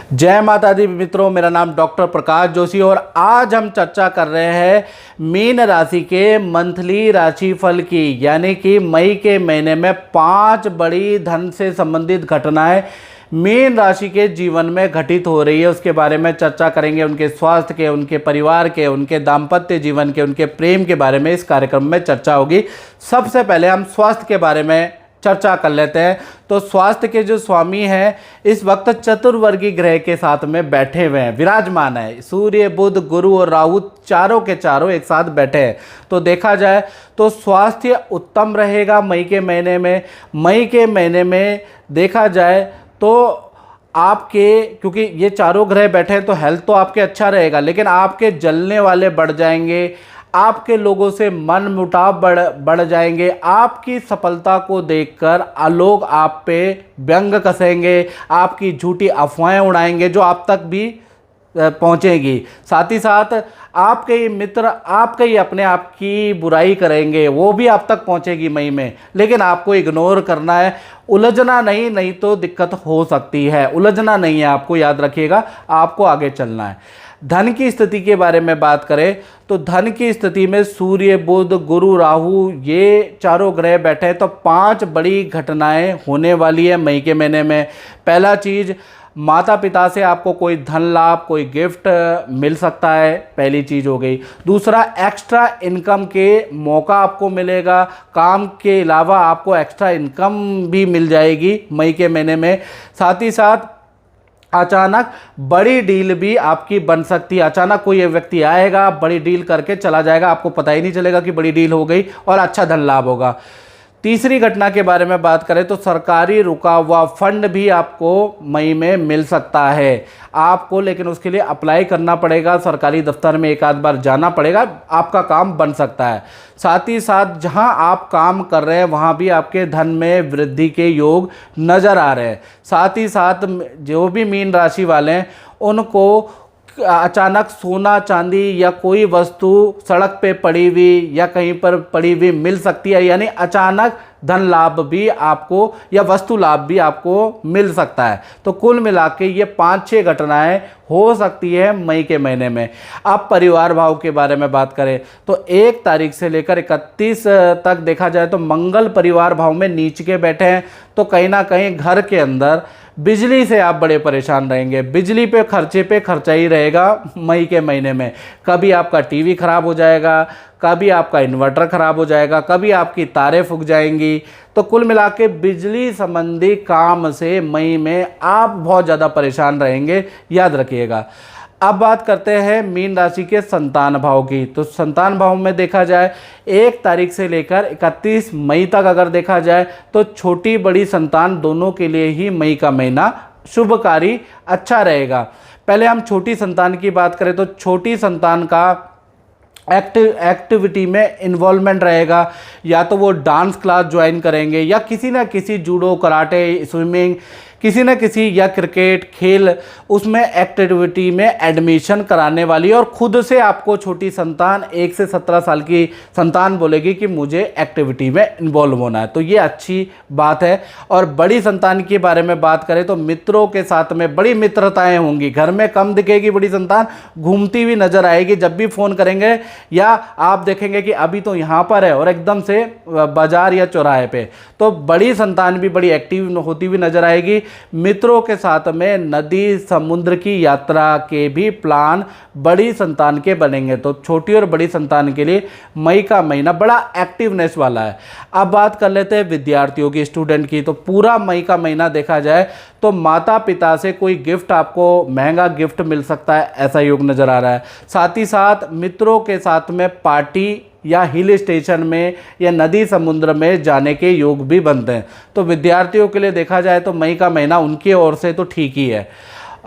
जय माता दी मित्रों, मेरा नाम डॉक्टर प्रकाश जोशी और आज हम चर्चा कर रहे हैं मीन राशि के मंथली राशिफल की, यानी कि मई के महीने में 5 बड़ी धन से संबंधित घटनाएं मीन राशि के जीवन में घटित हो रही है। उसके बारे में चर्चा करेंगे, उनके स्वास्थ्य के, उनके परिवार के, उनके दाम्पत्य जीवन के, उनके प्रेम के बारे में इस कार्यक्रम में चर्चा होगी। सबसे पहले हम स्वास्थ्य के बारे में चर्चा कर लेते हैं। तो स्वास्थ्य के जो स्वामी हैं इस वक्त चतुर्वर्गी ग्रह के साथ में बैठे हुए हैं, विराजमान है। सूर्य, बुध, गुरु और राहु चारों के चारों एक साथ बैठे हैं। तो देखा जाए तो स्वास्थ्य उत्तम रहेगा मई के महीने में। मई के महीने में देखा जाए तो आपके, क्योंकि ये चारों ग्रह बैठे हैं तो हेल्थ तो आपके अच्छा रहेगा, लेकिन आपके जलने वाले बढ़ जाएंगे, आपके लोगों से मन मुटाव बढ़ जाएंगे। आपकी सफलता को देखकर लोग आप पे व्यंग कसेंगे, आपकी झूठी अफवाहें उड़ाएंगे जो आप तक भी पहुंचेगी। साथ ही साथ आपके ही मित्र आपके ही अपने आप की बुराई करेंगे, वो भी आप तक पहुंचेगी मई में, लेकिन आपको इग्नोर करना है, उलझना नहीं तो दिक्कत हो सकती है। उलझना नहीं है, आपको याद रखिएगा, आपको आगे चलना है। धन की स्थिति के बारे में बात करें तो धन की स्थिति में सूर्य, बुध, गुरु, राहु ये चारों ग्रह बैठे हैं। तो 5 बड़ी घटनाएं होने वाली है मई के महीने में। पहला चीज़, माता पिता से आपको कोई धन लाभ, कोई गिफ्ट मिल सकता है, पहली चीज़ हो गई। दूसरा, एक्स्ट्रा इनकम के मौका आपको मिलेगा, काम के अलावा आपको एक्स्ट्रा इनकम भी मिल जाएगी मई के महीने में। साथ ही साथ अचानक बड़ी डील भी आपकी बन सकती है। अचानक कोई व्यक्ति आएगा, बड़ी डील करके चला जाएगा, आपको पता ही नहीं चलेगा कि बड़ी डील हो गई और अच्छा धन लाभ होगा। तीसरी घटना के बारे में बात करें तो सरकारी रुका हुआ फंड भी आपको मई में मिल सकता है आपको, लेकिन उसके लिए अप्लाई करना पड़ेगा, सरकारी दफ्तर में एक आध बार जाना पड़ेगा, आपका काम बन सकता है। साथ ही साथ जहां आप काम कर रहे हैं वहां भी आपके धन में वृद्धि के योग नज़र आ रहे हैं। साथ ही साथ जो भी मीन राशि वाले हैं उनको अचानक सोना चांदी या कोई वस्तु सड़क पे पड़ी हुई या कहीं पर पड़ी हुई मिल सकती है, यानी अचानक धन लाभ भी आपको या वस्तु लाभ भी आपको मिल सकता है। तो कुल मिला के ये 5-6 घटनाएं हो सकती है मई के महीने में। अब परिवार भाव के बारे में बात करें तो 1 तारीख से लेकर 31 तक देखा जाए तो मंगल परिवार भाव में नीच के बैठे हैं। तो कहीं ना कहीं घर के अंदर बिजली से आप बड़े परेशान रहेंगे, बिजली पे खर्चा ही रहेगा मई के महीने में। कभी आपका टीवी ख़राब हो जाएगा, कभी आपका इन्वर्टर ख़राब हो जाएगा, कभी आपकी तारें फूक जाएंगी। तो कुल मिला के बिजली संबंधी काम से मई में आप बहुत ज़्यादा परेशान रहेंगे, याद रखिएगा। अब बात करते हैं मीन राशि के संतान भाव की। तो संतान भाव में देखा जाए 1 तारीख से लेकर 31 मई तक अगर देखा जाए तो छोटी बड़ी संतान दोनों के लिए ही मई का महीना शुभकारी अच्छा रहेगा। पहले हम छोटी संतान की बात करें तो छोटी संतान का एक्टिविटी में इन्वॉल्वमेंट रहेगा, या तो वो डांस क्लास ज्वाइन करेंगे या किसी ना किसी जूडो, कराटे, स्विमिंग, किसी न किसी या क्रिकेट खेल उसमें एक्टिविटी में एडमिशन कराने वाली है। और खुद से आपको छोटी संतान 1 से 17 साल की संतान बोलेगी कि मुझे एक्टिविटी में इन्वॉल्व होना है, तो ये अच्छी बात है। और बड़ी संतान के बारे में बात करें तो मित्रों के साथ में बड़ी मित्रताएं होंगी, घर में कम दिखेगी बड़ी संतान, घूमती हुई नजर आएगी। जब भी फ़ोन करेंगे या आप देखेंगे कि अभी तो यहाँ पर है और एकदम से बाजार या चौराहे पे, तो बड़ी संतान भी बड़ी एक्टिव होती हुई नजर आएगी। मित्रों के साथ में नदी समुद्र की यात्रा के भी प्लान बड़ी संतान के बनेंगे। तो छोटी और बड़ी संतान के लिए मई का महीना बड़ा एक्टिवनेस वाला है। अब बात कर लेते हैं विद्यार्थियों की, स्टूडेंट की। तो पूरा मई का महीना देखा जाए तो माता पिता से कोई गिफ्ट, आपको महंगा गिफ्ट मिल सकता है, ऐसा योग नज़र आ रहा है। साथ ही साथ मित्रों के साथ में पार्टी या हिल स्टेशन में या नदी समुद्र में जाने के योग भी बनते हैं। तो विद्यार्थियों के लिए देखा जाए तो मई का महीना उनकी ओर से तो ठीक ही है।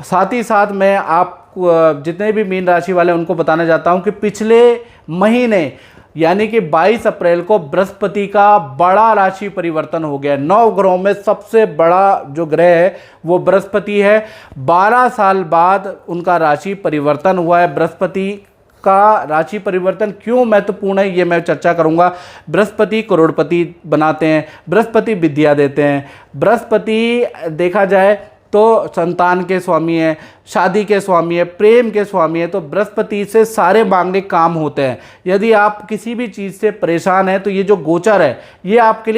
साथ ही साथ मैं आप जितने भी मीन राशि वाले उनको बताना चाहता हूं कि पिछले महीने यानी कि 22 अप्रैल को बृहस्पति का बड़ा राशि परिवर्तन हो गया। 9 ग्रहों में सबसे बड़ा जो ग्रह है वो बृहस्पति है। 12 साल बाद उनका राशि परिवर्तन हुआ है। बृहस्पति का राशि परिवर्तन क्यों महत्वपूर्ण है ये मैं चर्चा करूंगा। बृहस्पति करोड़पति बनाते हैं, बृहस्पति विद्या देते हैं, बृहस्पति देखा जाए तो संतान के स्वामी है, शादी के स्वामी है, प्रेम के स्वामी है, तो बृहस्पति से सारे मांगलिक काम होते हैं। यदि आप किसी भी चीज़ से परेशान हैं तो ये जो गोचर है ये आपके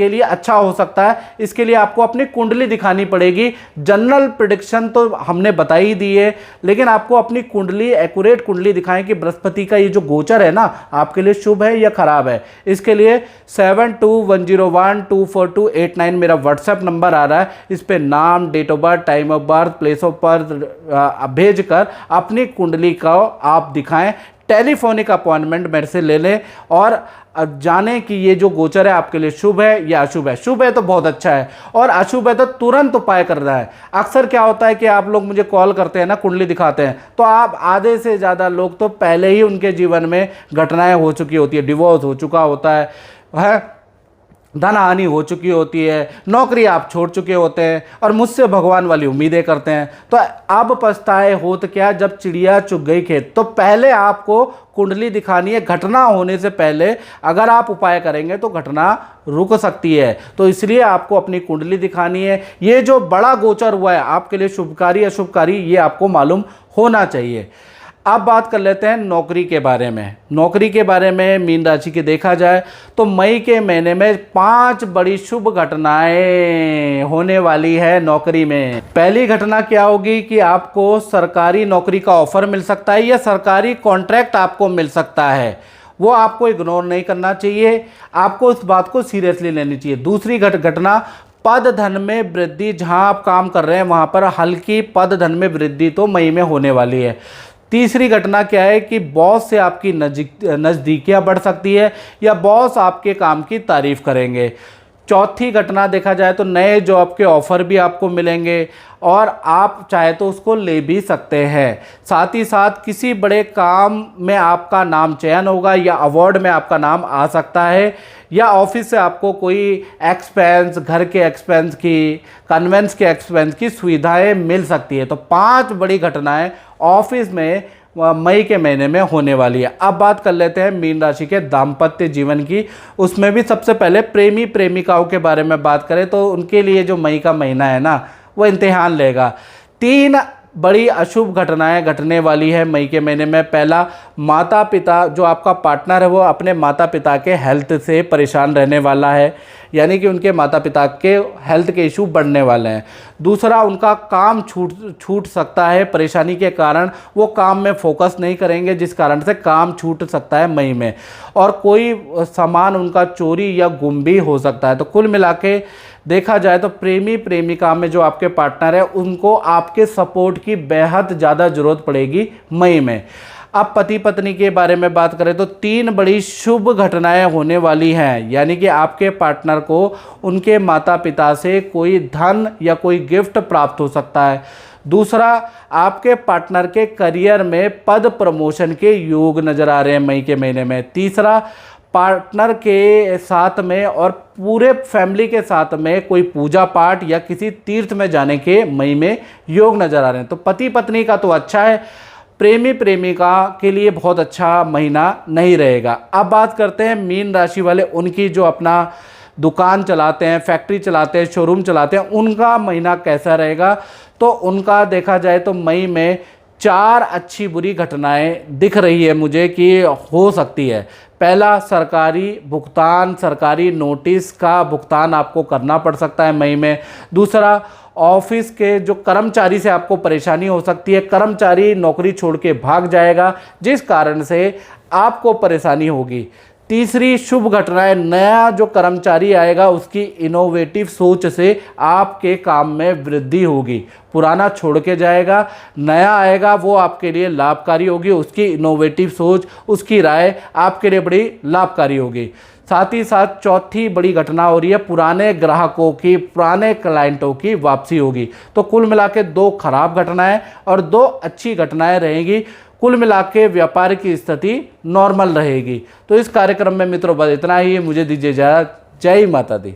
लिए अच्छा हो सकता है। इसके लिए आपको अपनी कुंडली दिखानी पड़ेगी। जनरल प्रेडिक्शन तो हमने बता ही दी है, लेकिन आपको अपनी कुंडली, एक्यूरेट कुंडली दिखाएं कि बृहस्पति का ये जो गोचर है ना आपके लिए शुभ है या खराब है। इसके लिए 7210124289 मेरा व्हाट्सएप नंबर आ रहा है। इस पे नाम, date of birth, time of birth, place of birth भेजकर अपनी कुंडली को आप दिखाएं। टेलीफोनिक अपॉइंटमेंट मेरे से ले लें और जानें कि ये जो गोचर है आपके लिए शुभ है या अशुभ है। शुभ है तो बहुत अच्छा है, और अशुभ है तो तुरंत उपाय कर रहा है। अक्सर क्या होता है कि आप लोग मुझे कॉल करते हैं ना, कुंडली दिखाते हैं, तो आप आधे से ज़्यादा लोग तो पहले ही उनके जीवन में घटनाएं हो चुकी होती है, डिवोर्स हो चुका होता है, धन हानि हो चुकी होती है, नौकरी आप छोड़ चुके होते हैं और मुझसे भगवान वाली उम्मीदें करते हैं। तो अब पछताए हो तो क्या, जब चिड़िया चुग गई खेत। तो पहले आपको कुंडली दिखानी है। घटना होने से पहले अगर आप उपाय करेंगे तो घटना रुक सकती है। तो इसलिए आपको अपनी कुंडली दिखानी है। ये जो बड़ा गोचर हुआ है आपके लिए शुभकारी अशुभकारी, ये आपको मालूम होना चाहिए। अब बात कर लेते हैं नौकरी के बारे में। नौकरी के बारे में मीन राशि के देखा जाए तो मई के महीने में 5 बड़ी शुभ घटनाएं होने वाली है नौकरी में। पहली घटना क्या होगी कि आपको सरकारी नौकरी का ऑफर मिल सकता है या सरकारी कॉन्ट्रैक्ट आपको मिल सकता है। वो आपको इग्नोर नहीं करना चाहिए, आपको उस बात को सीरियसली लेनी चाहिए। दूसरी घटना, पद धन में वृद्धि। जहां आप काम कर रहे हैं वहां पर हल्की पद धन में वृद्धि तो मई में होने वाली है। तीसरी घटना क्या है कि बॉस से आपकी नज़दीकियाँ बढ़ सकती है या बॉस आपके काम की तारीफ करेंगे। चौथी घटना देखा जाए तो नए जॉब के ऑफ़र भी आपको मिलेंगे और आप चाहे तो उसको ले भी सकते हैं। साथ ही साथ किसी बड़े काम में आपका नाम चयन होगा या अवार्ड में आपका नाम आ सकता है, या ऑफिस से आपको कोई एक्सपेंस, घर के एक्सपेंस की, कन्वेंस के एक्सपेंस की सुविधाएं मिल सकती है। तो 5 बड़ी घटनाएं ऑफिस में मई के महीने में होने वाली है। अब बात कर लेते हैं मीन राशि के दाम्पत्य जीवन की। उसमें भी सबसे पहले प्रेमी प्रेमिकाओं के बारे में बात करें तो उनके लिए जो मई का महीना है ना, वो इम्तिहान लेगा। 3 बड़ी अशुभ घटनाएं घटने वाली है मई के महीने में। पहला, माता पिता, जो आपका पार्टनर है वो अपने माता पिता के हेल्थ से परेशान रहने वाला है, यानी कि उनके माता पिता के हेल्थ के इशू बढ़ने वाले हैं। दूसरा, उनका काम छूट सकता है, परेशानी के कारण वो काम में फोकस नहीं करेंगे, जिस कारण से काम छूट सकता है मई में। और कोई सामान उनका चोरी या गुम भी हो सकता है। तो कुल मिला के देखा जाए तो प्रेमी प्रेमिका में जो आपके पार्टनर है उनको आपके सपोर्ट की बेहद ज़्यादा ज़रूरत पड़ेगी मई में। अब पति पत्नी के बारे में बात करें तो 3 बड़ी शुभ घटनाएं होने वाली हैं, यानी कि आपके पार्टनर को उनके माता पिता से कोई धन या कोई गिफ्ट प्राप्त हो सकता है। दूसरा, आपके पार्टनर के करियर में पद प्रमोशन के योग नज़र आ रहे हैं मई के महीने में। तीसरा, पार्टनर के साथ में और पूरे फैमिली के साथ में कोई पूजा पाठ या किसी तीर्थ में जाने के मई में योग नज़र आ रहे हैं। तो पति पत्नी का तो अच्छा है, प्रेमी प्रेमिका के लिए बहुत अच्छा महीना नहीं रहेगा। अब बात करते हैं मीन राशि वाले, उनकी जो अपना दुकान चलाते हैं, फैक्ट्री चलाते हैं, शोरूम चलाते हैं, उनका महीना कैसा रहेगा। तो उनका देखा जाए तो मई में 4 अच्छी बुरी घटनाएं दिख रही है मुझे कि हो सकती है। पहला, सरकारी भुगतान, सरकारी नोटिस का भुगतान आपको करना पड़ सकता है मई में। दूसरा, ऑफिस के जो कर्मचारी से आपको परेशानी हो सकती है, कर्मचारी नौकरी छोड़ के भाग जाएगा जिस कारण से आपको परेशानी होगी। तीसरी शुभ घटनाएं, नया जो कर्मचारी आएगा उसकी इनोवेटिव सोच से आपके काम में वृद्धि होगी। पुराना छोड़ के जाएगा, नया आएगा, वो आपके लिए लाभकारी होगी। उसकी इनोवेटिव सोच, उसकी राय आपके लिए बड़ी लाभकारी होगी। साथ ही साथ चौथी बड़ी घटना हो रही है, पुराने ग्राहकों की, पुराने क्लाइंटों की वापसी होगी। तो कुल मिला के 2 खराब घटनाएं और 2 अच्छी घटनाएं रहेंगी। कुल मिला के व्यापार की स्थिति नॉर्मल रहेगी। तो इस कार्यक्रम में मित्रों बस इतना ही। मुझे दीजिए इजाज़त। जय माता दी।